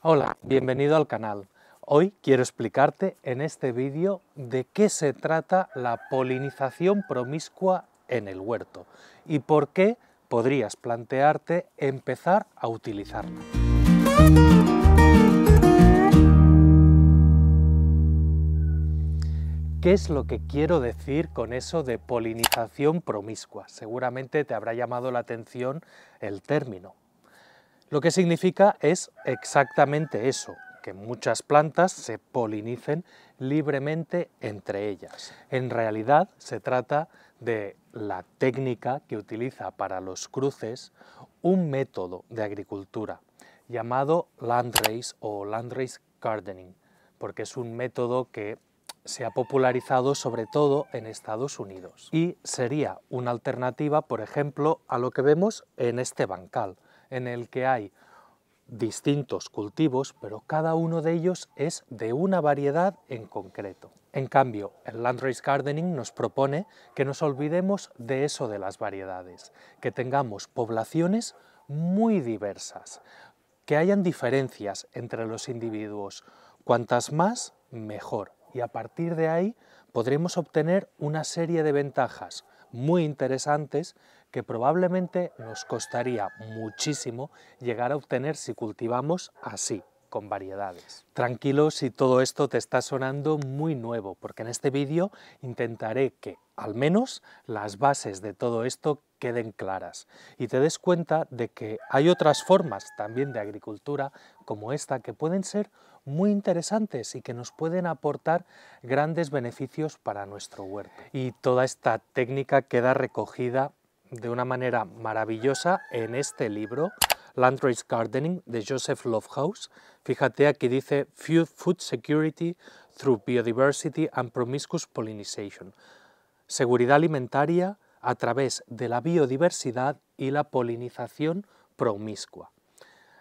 Hola, bienvenido al canal. Hoy quiero explicarte en este vídeo de qué se trata la polinización promiscua en el huerto y por qué podrías plantearte empezar a utilizarla. ¿Qué es lo que quiero decir con eso de polinización promiscua? Seguramente te habrá llamado la atención el término. Lo que significa es exactamente eso, que muchas plantas se polinicen libremente entre ellas. En realidad se trata de la técnica que utiliza para los cruces un método de agricultura llamado landrace o landrace gardening, porque es un método que se ha popularizado sobre todo en Estados Unidos y sería una alternativa, por ejemplo, a lo que vemos en este bancal, en el que hay distintos cultivos, pero cada uno de ellos es de una variedad en concreto. En cambio, el landrace gardening nos propone que nos olvidemos de eso de las variedades, que tengamos poblaciones muy diversas, que hayan diferencias entre los individuos, cuantas más, mejor, y a partir de ahí podremos obtener una serie de ventajas muy interesantes que probablemente nos costaría muchísimo llegar a obtener si cultivamos así, con variedades. Tranquilo si todo esto te está sonando muy nuevo, porque en este vídeo intentaré que al menos las bases de todo esto queden claras y te des cuenta de que hay otras formas también de agricultura como esta que pueden ser muy interesantes y que nos pueden aportar grandes beneficios para nuestro huerto. Y toda esta técnica queda recogida de una manera maravillosa en este libro, Landrace Gardening, de Joseph Lofthouse. Fíjate, aquí dice Food Security through Biodiversity and Promiscuous Pollination. Seguridad alimentaria a través de la biodiversidad y la polinización promiscua.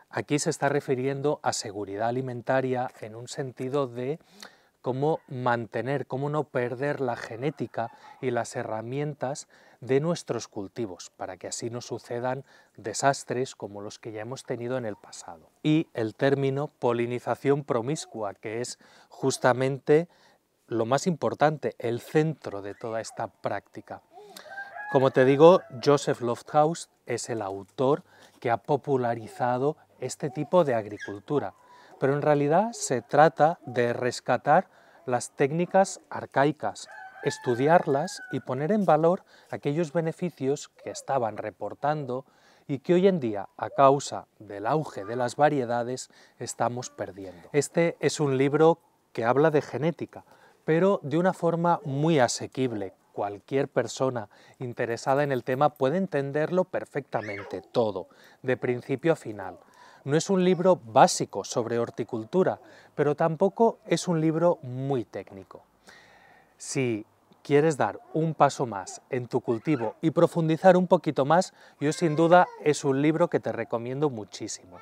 Aquí se está refiriendo a seguridad alimentaria en un sentido de cómo mantener, cómo no perder la genética y las herramientas de nuestros cultivos, para que así no sucedan desastres como los que ya hemos tenido en el pasado. Y el término polinización promiscua, que es justamente lo más importante, el centro de toda esta práctica. Como te digo, Joseph Lofthouse es el autor que ha popularizado este tipo de agricultura, pero en realidad se trata de rescatar las técnicas arcaicas, estudiarlas y poner en valor aquellos beneficios que estaban reportando y que hoy en día, a causa del auge de las variedades, estamos perdiendo. Este es un libro que habla de genética, pero de una forma muy asequible. Cualquier persona interesada en el tema puede entenderlo perfectamente, todo, de principio a final. No es un libro básico sobre horticultura, pero tampoco es un libro muy técnico. Si quieres dar un paso más en tu cultivo y profundizar un poquito más, yo sin duda es un libro que te recomiendo muchísimo.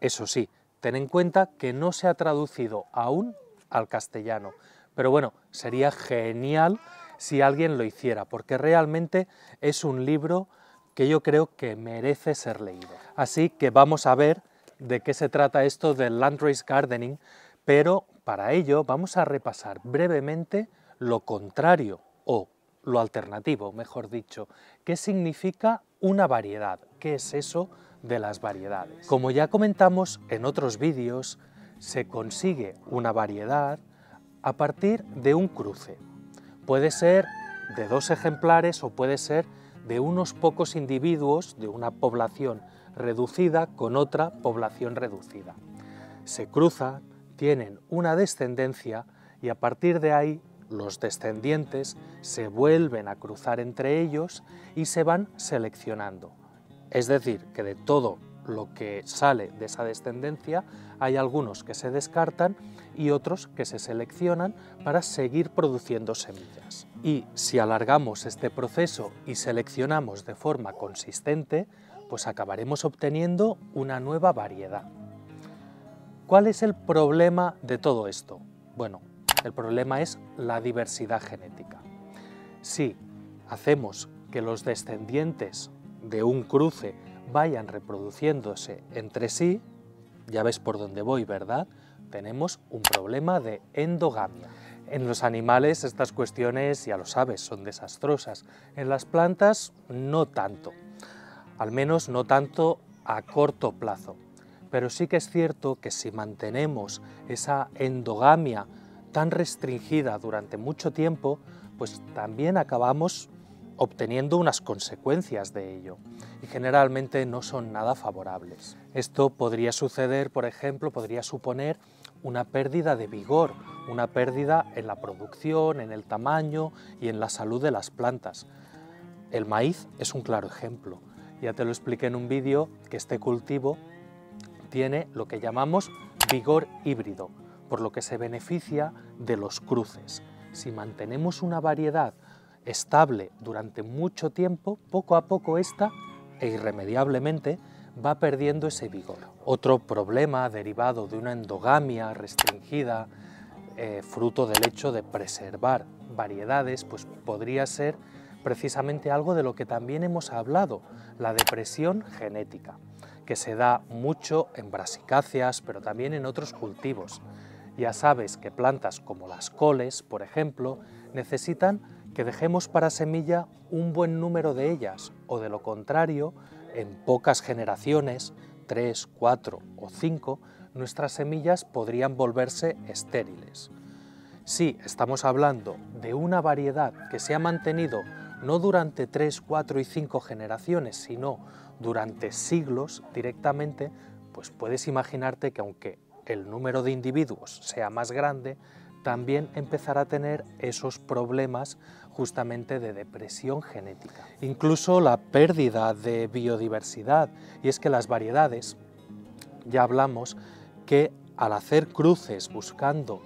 Eso sí, ten en cuenta que no se ha traducido aún al castellano, pero bueno, sería genial si alguien lo hiciera, porque realmente es un libro que yo creo que merece ser leído. Así que vamos a ver de qué se trata esto del landrace gardening, pero para ello vamos a repasar brevemente lo contrario, o lo alternativo, mejor dicho. ¿Qué significa una variedad? ¿Qué es eso de las variedades? Como ya comentamos en otros vídeos, se consigue una variedad a partir de un cruce. Puede ser de dos ejemplares o puede ser de unos pocos individuos de una población reducida con otra población reducida. Se cruzan, tienen una descendencia y a partir de ahí los descendientes se vuelven a cruzar entre ellos y se van seleccionando. Es decir, que de todo lo que sale de esa descendencia hay algunos que se descartan y otros que se seleccionan para seguir produciendo semillas. Y si alargamos este proceso y seleccionamos de forma consistente, pues acabaremos obteniendo una nueva variedad. ¿Cuál es el problema de todo esto? Bueno, el problema es la diversidad genética. Si hacemos que los descendientes de un cruce vayan reproduciéndose entre sí, ya ves por dónde voy, ¿verdad? Tenemos un problema de endogamia. En los animales estas cuestiones, ya lo sabes, son desastrosas. En las plantas no tanto, al menos no tanto a corto plazo. Pero sí que es cierto que si mantenemos esa endogamia tan restringida durante mucho tiempo, pues también acabamos obteniendo unas consecuencias de ello, y generalmente no son nada favorables. Esto podría suceder, por ejemplo, podría suponer una pérdida de vigor, una pérdida en la producción, en el tamaño y en la salud de las plantas. El maíz es un claro ejemplo. Ya te lo expliqué en un vídeo que este cultivo tiene lo que llamamos vigor híbrido, por lo que se beneficia de los cruces. Si mantenemos una variedad estable durante mucho tiempo, poco a poco esta, e irremediablemente, va perdiendo ese vigor. Otro problema derivado de una endogamia restringida, fruto del hecho de preservar variedades, pues podría ser precisamente algo de lo que también hemos hablado, la depresión genética, que se da mucho en brasicáceas, pero también en otros cultivos. Ya sabes que plantas como las coles, por ejemplo, necesitan que dejemos para semilla un buen número de ellas, o de lo contrario, en pocas generaciones, 3, 4 o 5, nuestras semillas podrían volverse estériles. Si estamos hablando de una variedad que se ha mantenido no durante 3, 4 y 5 generaciones, sino durante siglos directamente, pues puedes imaginarte que aunque el número de individuos sea más grande, también empezará a tener esos problemas justamente de depresión genética. Incluso la pérdida de biodiversidad, y es que las variedades, ya hablamos que al hacer cruces buscando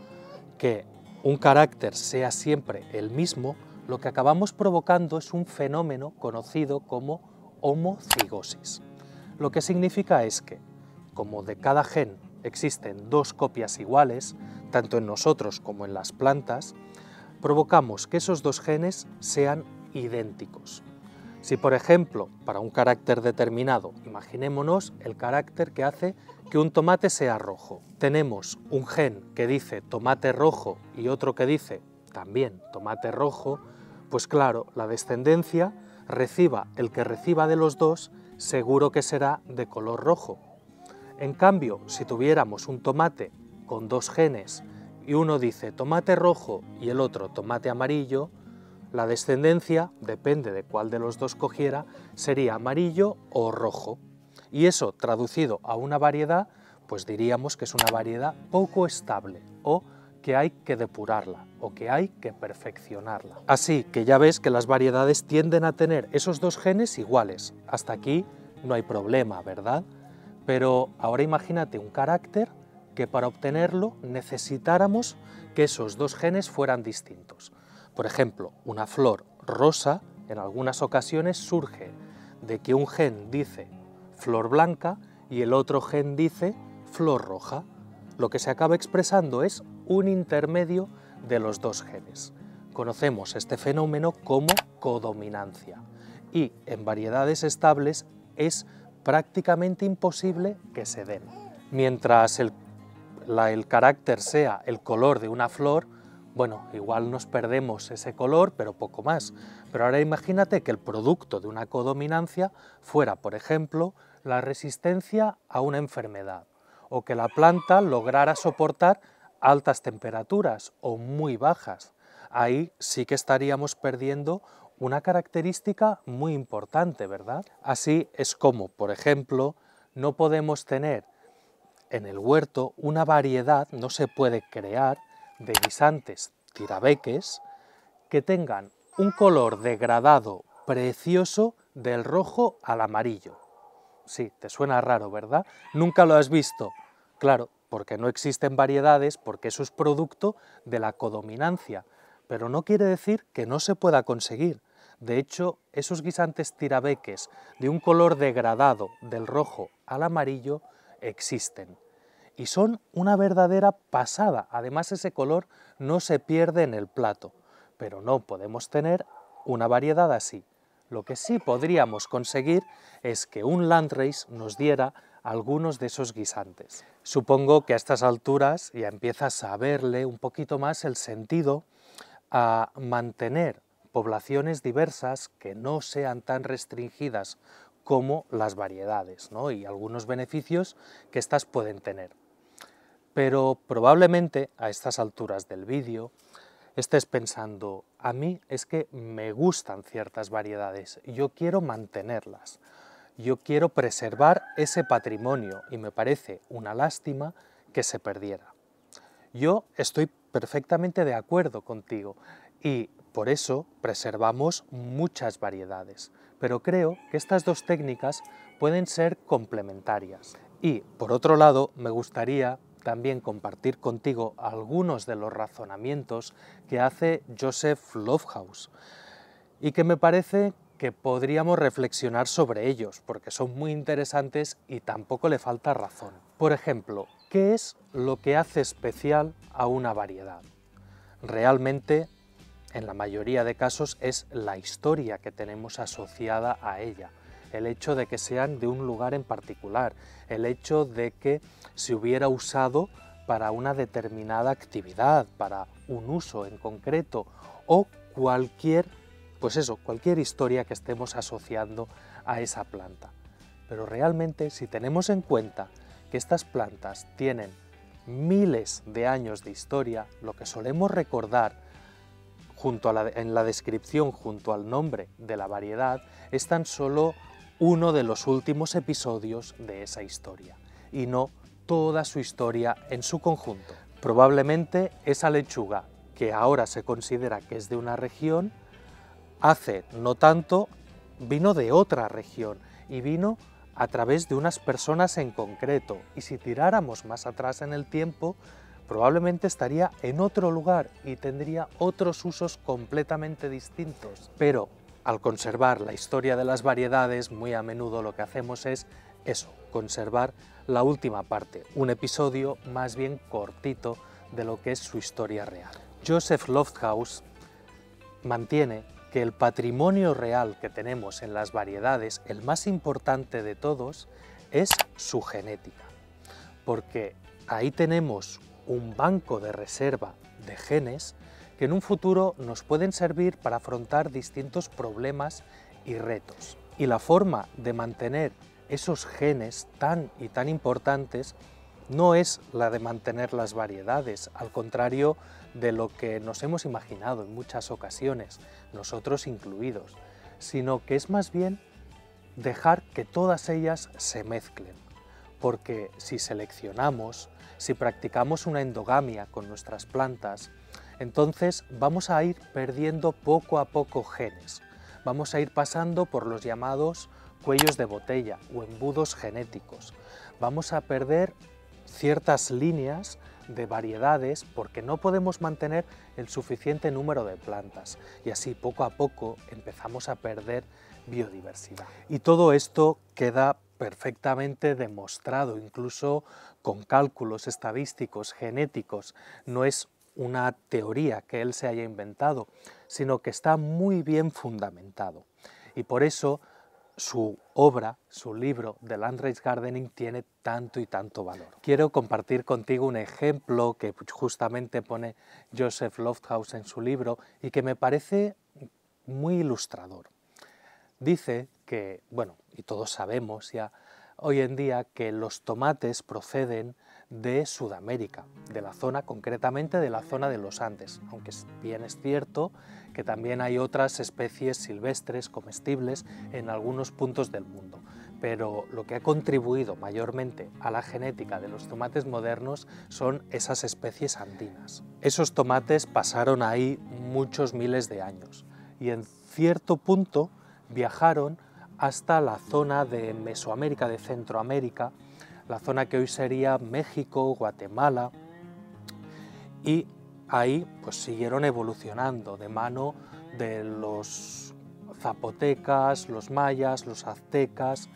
que un carácter sea siempre el mismo, lo que acabamos provocando es un fenómeno conocido como homocigosis. Lo que significa es que, como de cada gen existen dos copias iguales, tanto en nosotros como en las plantas, provocamos que esos dos genes sean idénticos. Si, por ejemplo, para un carácter determinado, imaginémonos el carácter que hace que un tomate sea rojo. Tenemos un gen que dice tomate rojo y otro que dice también tomate rojo, pues claro, la descendencia, reciba el que reciba de los dos, seguro que será de color rojo. En cambio, si tuviéramos un tomate con dos genes y uno dice tomate rojo y el otro tomate amarillo, la descendencia, depende de cuál de los dos cogiera, sería amarillo o rojo. Y eso, traducido a una variedad, pues diríamos que es una variedad poco estable, o que hay que depurarla, o que hay que perfeccionarla. Así que ya ves que las variedades tienden a tener esos dos genes iguales. Hasta aquí no hay problema, ¿verdad? Pero ahora imagínate un carácter que para obtenerlo necesitáramos que esos dos genes fueran distintos. Por ejemplo, una flor rosa en algunas ocasiones surge de que un gen dice flor blanca y el otro gen dice flor roja. Lo que se acaba expresando es un intermedio de los dos genes. Conocemos este fenómeno como codominancia y en variedades estables es prácticamente imposible que se den. Mientras el carácter sea el color de una flor, bueno, igual nos perdemos ese color, pero poco más. Pero ahora imagínate que el producto de una codominancia fuera, por ejemplo, la resistencia a una enfermedad, o que la planta lograra soportar altas temperaturas o muy bajas. Ahí sí que estaríamos perdiendo una característica muy importante, ¿verdad? Así es como, por ejemplo, no podemos tener en el huerto una variedad, no se puede crear, de guisantes tirabeques que tengan un color degradado precioso del rojo al amarillo. Sí, te suena raro, ¿verdad? ¿Nunca lo has visto? Claro, porque no existen variedades, porque eso es producto de la codominancia, pero no quiere decir que no se pueda conseguir. De hecho, esos guisantes tirabeques de un color degradado del rojo al amarillo existen. Y son una verdadera pasada. Además, ese color no se pierde en el plato, pero no podemos tener una variedad así. Lo que sí podríamos conseguir es que un landrace nos diera algunos de esos guisantes. Supongo que a estas alturas ya empiezas a verle un poquito más el sentido a mantener poblaciones diversas que no sean tan restringidas como las variedades, ¿no? Y algunos beneficios que éstas pueden tener. Pero probablemente a estas alturas del vídeo estés pensando, a mí es que me gustan ciertas variedades, yo quiero mantenerlas, yo quiero preservar ese patrimonio y me parece una lástima que se perdiera. Yo estoy perfectamente de acuerdo contigo y por eso preservamos muchas variedades, pero creo que estas dos técnicas pueden ser complementarias. Y por otro lado, me gustaría también compartir contigo algunos de los razonamientos que hace Joseph Lofthouse y que me parece que podríamos reflexionar sobre ellos, porque son muy interesantes y tampoco le falta razón. Por ejemplo, ¿qué es lo que hace especial a una variedad? Realmente, en la mayoría de casos, es la historia que tenemos asociada a ella, el hecho de que sean de un lugar en particular, el hecho de que se hubiera usado para una determinada actividad, para un uso en concreto, o cualquier historia que estemos asociando a esa planta. Pero realmente, si tenemos en cuenta que estas plantas tienen miles de años de historia, lo que solemos recordar en la descripción junto al nombre de la variedad es tan solo uno de los últimos episodios de esa historia, y no toda su historia en su conjunto. Probablemente esa lechuga, que ahora se considera que es de una región, hace no tanto vino de otra región y vino a través de unas personas en concreto, y si tiráramos más atrás en el tiempo, probablemente estaría en otro lugar y tendría otros usos completamente distintos. Pero al conservar la historia de las variedades, muy a menudo lo que hacemos es eso, conservar la última parte, un episodio más bien cortito de lo que es su historia real. Joseph Lofthouse mantiene que el patrimonio real que tenemos en las variedades, el más importante de todos, es su genética, porque ahí tenemos un banco de reserva de genes que en un futuro nos pueden servir para afrontar distintos problemas y retos. Y la forma de mantener esos genes tan importantes no es la de mantener las variedades, al contrario de lo que nos hemos imaginado en muchas ocasiones, nosotros incluidos, sino que es más bien dejar que todas ellas se mezclen, porque si seleccionamos, si practicamos una endogamia con nuestras plantas, entonces vamos a ir perdiendo poco a poco genes, vamos a ir pasando por los llamados cuellos de botella o embudos genéticos, vamos a perder ciertas líneas de variedades porque no podemos mantener el suficiente número de plantas y así poco a poco empezamos a perder biodiversidad. Y todo esto queda perfectamente demostrado, incluso con cálculos estadísticos, genéticos. No es una teoría que él se haya inventado, sino que está muy bien fundamentado. Y por eso su obra, su libro The Landrace Gardening tiene tanto y tanto valor. Quiero compartir contigo un ejemplo que justamente pone Joseph Lofthouse en su libro y que me parece muy ilustrador. Dice que, bueno, y todos sabemos ya hoy en día que los tomates proceden de Sudamérica, de la zona, concretamente de la zona de los Andes, aunque bien es cierto que también hay otras especies silvestres comestibles en algunos puntos del mundo, pero lo que ha contribuido mayormente a la genética de los tomates modernos son esas especies andinas. Esos tomates pasaron ahí muchos miles de años y en cierto punto viajaron hasta la zona de Mesoamérica, de Centroamérica, la zona que hoy sería México, Guatemala, y ahí pues siguieron evolucionando de mano de los zapotecas, los mayas, los aztecas.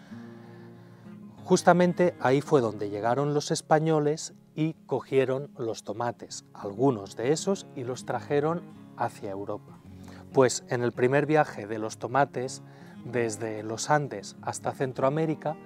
Justamente ahí fue donde llegaron los españoles y cogieron los tomates, algunos de esos, y los trajeron hacia Europa. Pues en el primer viaje de los tomates, desde los Andes hasta Centroamérica,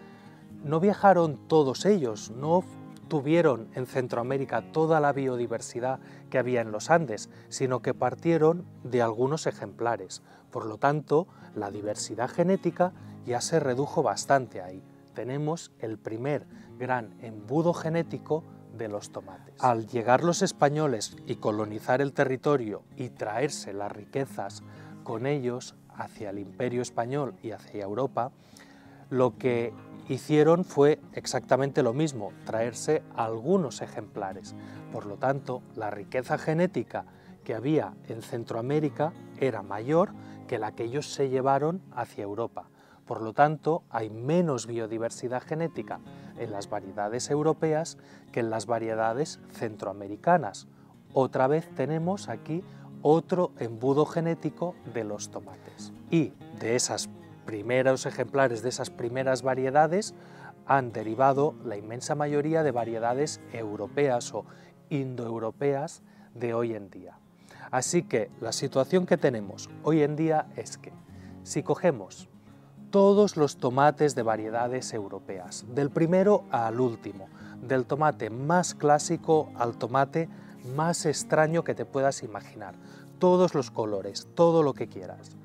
no viajaron todos ellos, no tuvieron en Centroamérica toda la biodiversidad que había en los Andes, sino que partieron de algunos ejemplares. Por lo tanto, la diversidad genética ya se redujo bastante ahí. Tenemos el primer gran embudo genético de los tomates. Al llegar los españoles y colonizar el territorio y traerse las riquezas con ellos hacia el Imperio Español y hacia Europa, lo que hicieron fue exactamente lo mismo, traerse algunos ejemplares. Por lo tanto, la riqueza genética que había en Centroamérica era mayor que la que ellos se llevaron hacia Europa. Por lo tanto, hay menos biodiversidad genética en las variedades europeas que en las variedades centroamericanas. Otra vez tenemos aquí otro embudo genético de los tomates. Y de esos primeros ejemplares, de esas primeras variedades, han derivado la inmensa mayoría de variedades europeas o indoeuropeas de hoy en día. Así que la situación que tenemos hoy en día es que si cogemos todos los tomates de variedades europeas, del primero al último, del tomate más clásico al tomate más extraño que te puedas imaginar, todos los colores, todo lo que quieras,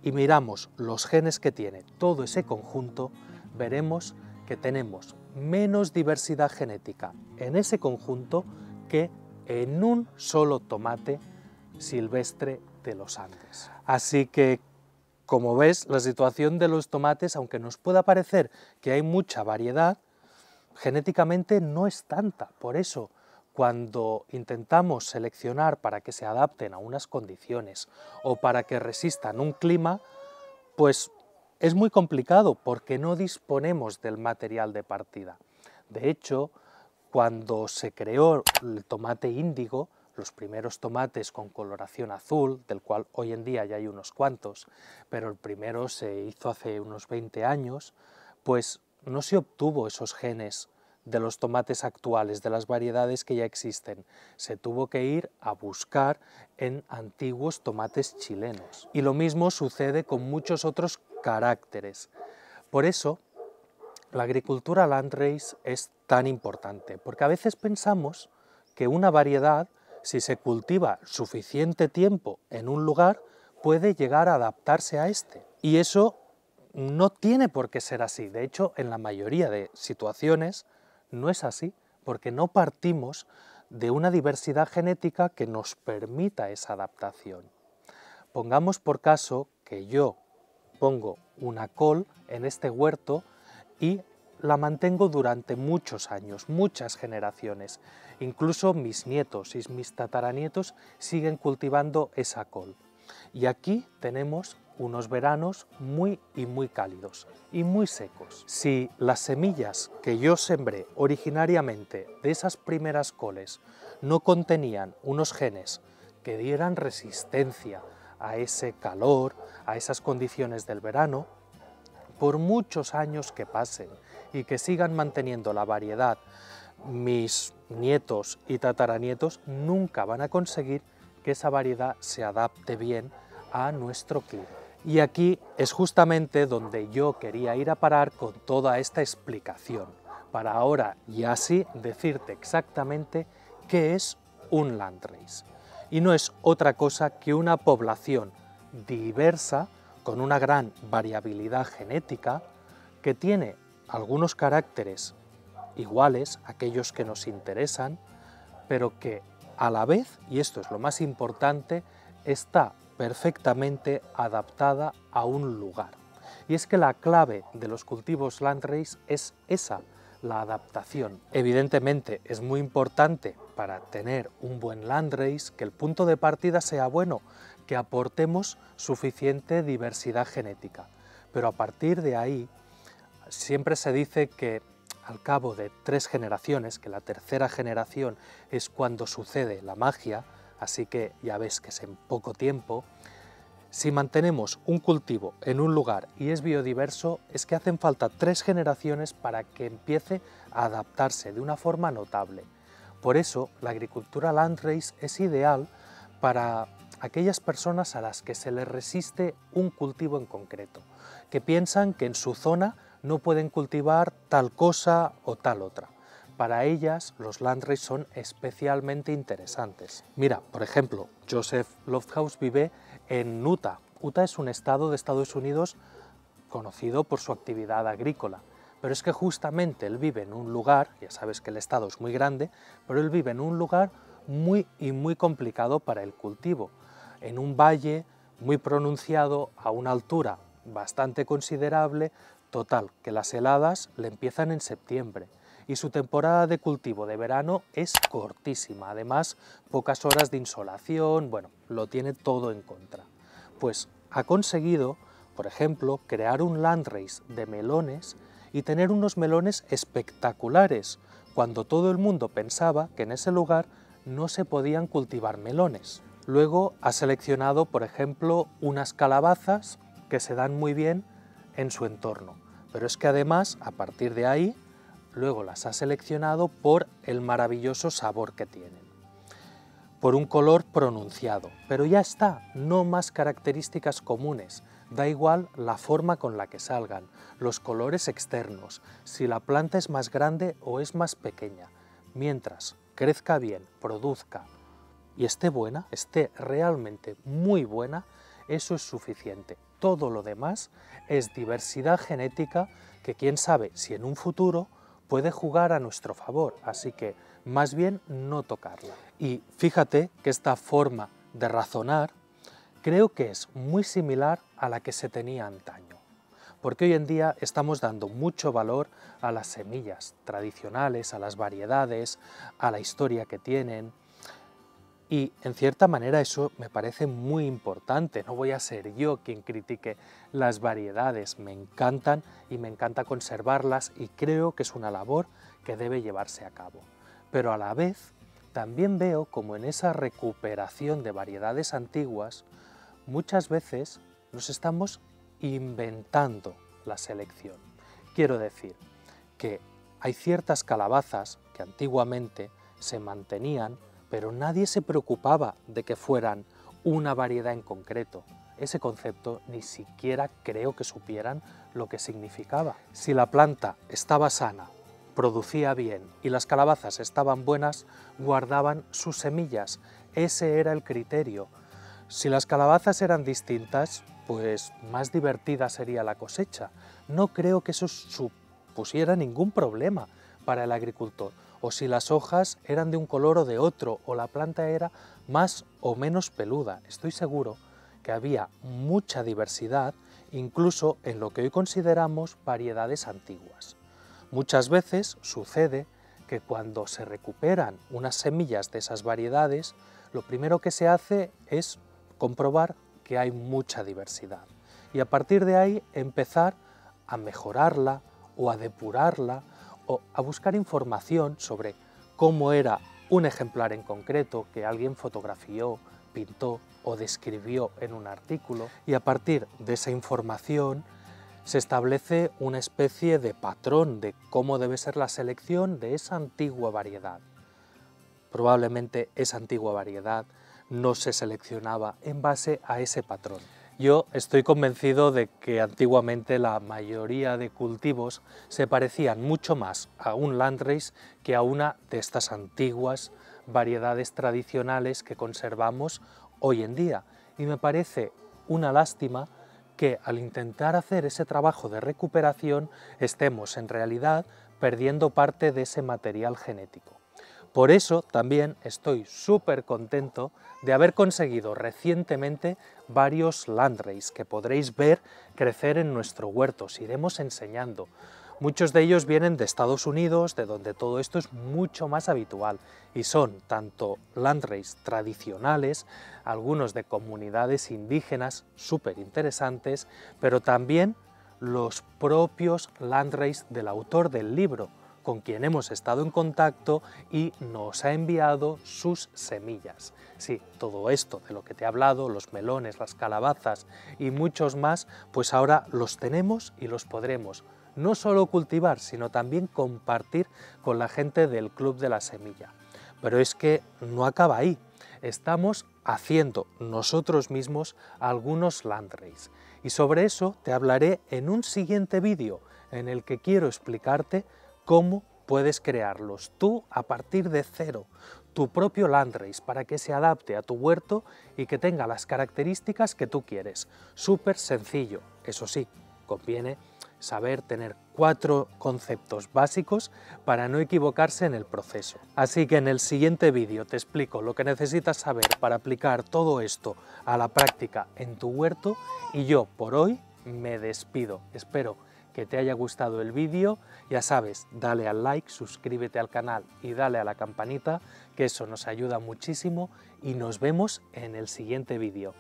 y miramos los genes que tiene todo ese conjunto, veremos que tenemos menos diversidad genética en ese conjunto que en un solo tomate silvestre de los Andes. Así que, como ves, la situación de los tomates, aunque nos pueda parecer que hay mucha variedad, genéticamente no es tanta. Por eso, cuando intentamos seleccionar para que se adapten a unas condiciones o para que resistan un clima, pues es muy complicado porque no disponemos del material de partida. De hecho, cuando se creó el tomate índigo, los primeros tomates con coloración azul, del cual hoy en día ya hay unos cuantos, pero el primero se hizo hace unos 20 años, pues no se obtuvo esos genes de los tomates actuales, de las variedades que ya existen. Se tuvo que ir a buscar en antiguos tomates chilenos. Y lo mismo sucede con muchos otros caracteres. Por eso, la agricultura landrace es tan importante, porque a veces pensamos que una variedad, si se cultiva suficiente tiempo en un lugar, puede llegar a adaptarse a este. Y eso no tiene por qué ser así. De hecho, en la mayoría de situaciones no es así, porque no partimos de una diversidad genética que nos permita esa adaptación. Pongamos por caso que yo pongo una col en este huerto y la mantengo durante muchos años, muchas generaciones. Incluso mis nietos y mis tataranietos siguen cultivando esa col. Y aquí tenemos unos veranos muy cálidos y muy secos. Si las semillas que yo sembré originariamente de esas primeras coles no contenían unos genes que dieran resistencia a ese calor, a esas condiciones del verano, por muchos años que pasen y que sigan manteniendo la variedad, mis nietos y tataranietos nunca van a conseguir que esa variedad se adapte bien a nuestro clima. Y aquí es justamente donde yo quería ir a parar con toda esta explicación, para ahora y así decirte exactamente qué es un landrace. Y no es otra cosa que una población diversa, con una gran variabilidad genética, que tiene algunos caracteres iguales, aquellos que nos interesan, pero que a la vez, y esto es lo más importante, está perfectamente adaptada a un lugar. Y es que la clave de los cultivos landrace es esa, la adaptación. Evidentemente es muy importante para tener un buen landrace que el punto de partida sea bueno, que aportemos suficiente diversidad genética. Pero a partir de ahí, siempre se dice que al cabo de 3 generaciones, que la tercera generación es cuando sucede la magia, así que ya ves que es en poco tiempo, si mantenemos un cultivo en un lugar y es biodiverso, es que hacen falta 3 generaciones para que empiece a adaptarse de una forma notable. Por eso, la agricultura landrace es ideal para aquellas personas a las que se les resiste un cultivo en concreto, que piensan que en su zona no pueden cultivar tal cosa o tal otra. Para ellas, los landrace son especialmente interesantes. Mira, por ejemplo, Joseph Lofthouse vive en Utah. Utah es un estado de Estados Unidos conocido por su actividad agrícola, pero es que justamente él vive en un lugar, ya sabes que el estado es muy grande, pero él vive en un lugar muy complicado para el cultivo, en un valle muy pronunciado, a una altura bastante considerable. Total, que las heladas le empiezan en septiembre y su temporada de cultivo de verano es cortísima, además pocas horas de insolación, bueno, lo tiene todo en contra. Pues ha conseguido, por ejemplo, crear un landrace de melones y tener unos melones espectaculares, cuando todo el mundo pensaba que en ese lugar no se podían cultivar melones. Luego ha seleccionado, por ejemplo, unas calabazas que se dan muy bien en su entorno, pero es que además, a partir de ahí, luego las ha seleccionado por el maravilloso sabor que tienen, por un color pronunciado, pero ya está, no más características comunes, da igual la forma con la que salgan, los colores externos, si la planta es más grande o es más pequeña, mientras crezca bien, produzca y esté buena, esté realmente muy buena, eso es suficiente. Todo lo demás es diversidad genética que quién sabe si en un futuro puede jugar a nuestro favor, así que más bien no tocarla. Y fíjate que esta forma de razonar creo que es muy similar a la que se tenía antaño, porque hoy en día estamos dando mucho valor a las semillas tradicionales, a las variedades, a la historia que tienen, y en cierta manera eso me parece muy importante. No voy a ser yo quien critique las variedades, me encantan y me encanta conservarlas y creo que es una labor que debe llevarse a cabo. Pero a la vez también veo como en esa recuperación de variedades antiguas muchas veces nos estamos inventando la selección. Quiero decir que hay ciertas calabazas que antiguamente se mantenían, pero nadie se preocupaba de que fueran una variedad en concreto. Ese concepto ni siquiera creo que supieran lo que significaba. Si la planta estaba sana, producía bien y las calabazas estaban buenas, guardaban sus semillas. Ese era el criterio. Si las calabazas eran distintas, pues más divertida sería la cosecha. No creo que eso supusiera ningún problema para el agricultor. O si las hojas eran de un color o de otro, o la planta era más o menos peluda. Estoy seguro que había mucha diversidad, incluso en lo que hoy consideramos variedades antiguas. Muchas veces sucede que cuando se recuperan unas semillas de esas variedades, lo primero que se hace es comprobar que hay mucha diversidad. Y a partir de ahí empezar a mejorarla o a depurarla, o a buscar información sobre cómo era un ejemplar en concreto que alguien fotografió, pintó o describió en un artículo, y a partir de esa información se establece una especie de patrón de cómo debe ser la selección de esa antigua variedad. Probablemente esa antigua variedad no se seleccionaba en base a ese patrón. Yo estoy convencido de que antiguamente la mayoría de cultivos se parecían mucho más a un landrace que a una de estas antiguas variedades tradicionales que conservamos hoy en día. Y me parece una lástima que al intentar hacer ese trabajo de recuperación estemos en realidad perdiendo parte de ese material genético. Por eso también estoy súper contento de haber conseguido recientemente varios landrace que podréis ver crecer en nuestro huerto, os iremos enseñando. Muchos de ellos vienen de Estados Unidos, de donde todo esto es mucho más habitual, y son tanto landrace tradicionales, algunos de comunidades indígenas súper interesantes, pero también los propios landrace del autor del libro, con quien hemos estado en contacto y nos ha enviado sus semillas. Sí, todo esto de lo que te he hablado, los melones, las calabazas y muchos más, pues ahora los tenemos y los podremos no solo cultivar, sino también compartir con la gente del Club de la Semilla. Pero es que no acaba ahí, estamos haciendo nosotros mismos algunos landrace y sobre eso te hablaré en un siguiente vídeo en el que quiero explicarte cómo puedes crearlos tú a partir de cero, tu propio landrace, para que se adapte a tu huerto y que tenga las características que tú quieres. Súper sencillo, eso sí, conviene saber tener 4 conceptos básicos para no equivocarse en el proceso. Así que en el siguiente vídeo te explico lo que necesitas saber para aplicar todo esto a la práctica en tu huerto y yo por hoy me despido. Espero que te haya gustado el vídeo, ya sabes, dale al like, suscríbete al canal y dale a la campanita, que eso nos ayuda muchísimo y nos vemos en el siguiente vídeo.